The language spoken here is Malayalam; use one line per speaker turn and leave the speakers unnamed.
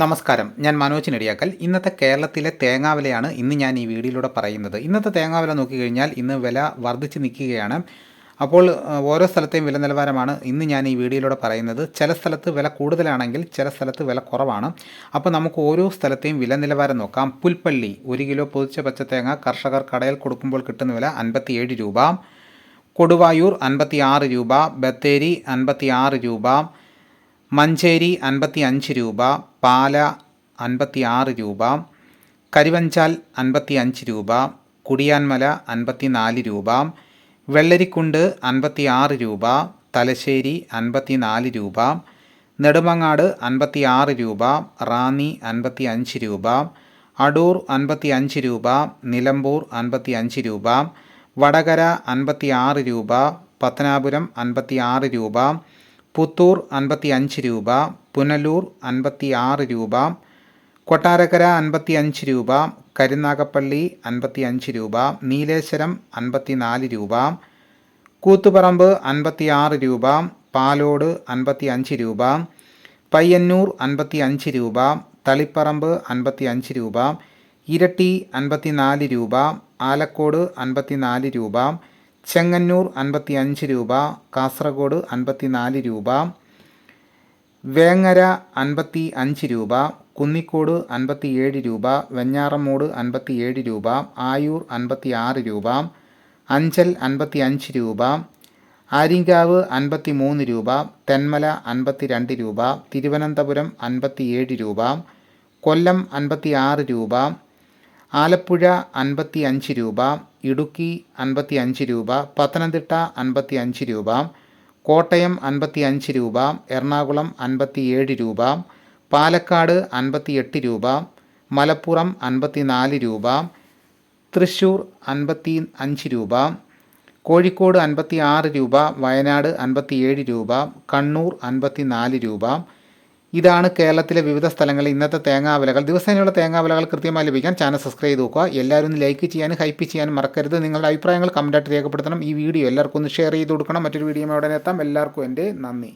നമസ്കാരം, ഞാൻ മനോജ് നെടിയാക്കൽ. ഇന്നത്തെ കേരളത്തിലെ തേങ്ങാവിലയാണ് ഇന്ന് ഞാൻ ഈ വീഡിയോയിലൂടെ പറയുന്നത്. ഇന്നത്തെ തേങ്ങാവില നോക്കിക്കഴിഞ്ഞാൽ ഇന്ന് വില വർദ്ധിച്ച് നിൽക്കുകയാണ്. അപ്പോൾ ഓരോ സ്ഥലത്തെയും വില നിലവാരമാണ് ഇന്ന് ഞാൻ ഈ വീഡിയോയിലൂടെ പറയുന്നത്. ചില സ്ഥലത്ത് വില കൂടുതലാണെങ്കിൽ ചില സ്ഥലത്ത് വില കുറവാണ്. അപ്പോൾ നമുക്ക് ഓരോ സ്ഥലത്തെയും വില നിലവാരം നോക്കാം. പുൽപ്പള്ളി 1 കിലോ പൊതിച്ച പച്ചത്തേങ്ങ കർഷകർ കടയിൽ കൊടുക്കുമ്പോൾ കിട്ടുന്ന വില 57 രൂപ. കൊടുവായൂർ 56 രൂപ. ബത്തേരി 56 രൂപ. മഞ്ചേരി 55 രൂപ. പാല 56 രൂപ. കരിവഞ്ചാൽ 55 രൂപ. കുടിയാൻമല 54 രൂപ. വെള്ളരിക്കുണ്ട് 56 രൂപ. തലശ്ശേരി 54 രൂപ. നെടുമങ്ങാട് 56 രൂപ. റാന്നി 55 രൂപ. അടൂർ 55 രൂപ. നിലമ്പൂർ 55 രൂപ. വടകര 56 രൂപ. പത്തനാപുരം 56 രൂപ. പുത്തൂർ 55 രൂപ. പുനലൂർ 56 രൂപ. കൊട്ടാരക്കര 55 രൂപ. കരുനാഗപ്പള്ളി 55 രൂപ. നീലേശ്വരം 54 രൂപ. കൂത്തുപറമ്പ് 56 രൂപ. പാലോട് 55 രൂപ. പയ്യന്നൂർ 55 രൂപ. തളിപ്പറമ്പ് 55 രൂപ. ഇരട്ടി 54 രൂപ. ആലക്കോട് 54 രൂപ. ചെങ്ങന്നൂർ 55 രൂപ. കാസർഗോഡ് 54 രൂപ. വേങ്ങര 55 രൂപ. കുന്നിക്കോട് 57 രൂപ. വെഞ്ഞാറമൂട് 57 രൂപ. ആയൂർ 56 രൂപ. അഞ്ചൽ 55 രൂപ. ആര്യങ്കാവ് 53 രൂപ. തെന്മല 52 രൂപ. തിരുവനന്തപുരം 57 രൂപ. കൊല്ലം 56 രൂപ. ആലപ്പുഴ 55 രൂപ. ഇടുക്കി 55 രൂപ. പത്തനംതിട്ട 55 രൂപ. കോട്ടയം 55 രൂപ. എറണാകുളം 57 രൂപ. പാലക്കാട് 58 രൂപ. മലപ്പുറം 54 രൂപ. തൃശ്ശൂർ 55 രൂപ. കോഴിക്കോട് 56 രൂപ. വയനാട് 57 രൂപ. കണ്ണൂർ 54 രൂപ. ഇതാണ് കേരളത്തിലെ വിവിധ സ്ഥലങ്ങളിൽ ഇന്നത്തെ തേങ്ങാവിലകൾ. ദിവസേനയുള്ള തേങ്ങാവിലകൾ കൃത്യമായി ലഭിക്കാൻ ചാനൽ സബ്സ്ക്രൈബ് ചെയ്ത് നോക്കുക. എല്ലാവരും ഒന്ന് ലൈക്ക് ചെയ്യാനും ഹൈപ്പ് ചെയ്യാനും മറക്കരുത്. നിങ്ങളുടെ അഭിപ്രായങ്ങൾ കമൻറ്റായിട്ട് രേഖപ്പെടുത്തണം. ഈ വീഡിയോ എല്ലാവർക്കും ഒന്ന് ഷെയർ ചെയ്ത് കൊടുക്കണം. മറ്റൊരു വീഡിയോ ഉടനെ എത്താം. എല്ലാവർക്കും എൻ്റെ നന്ദി.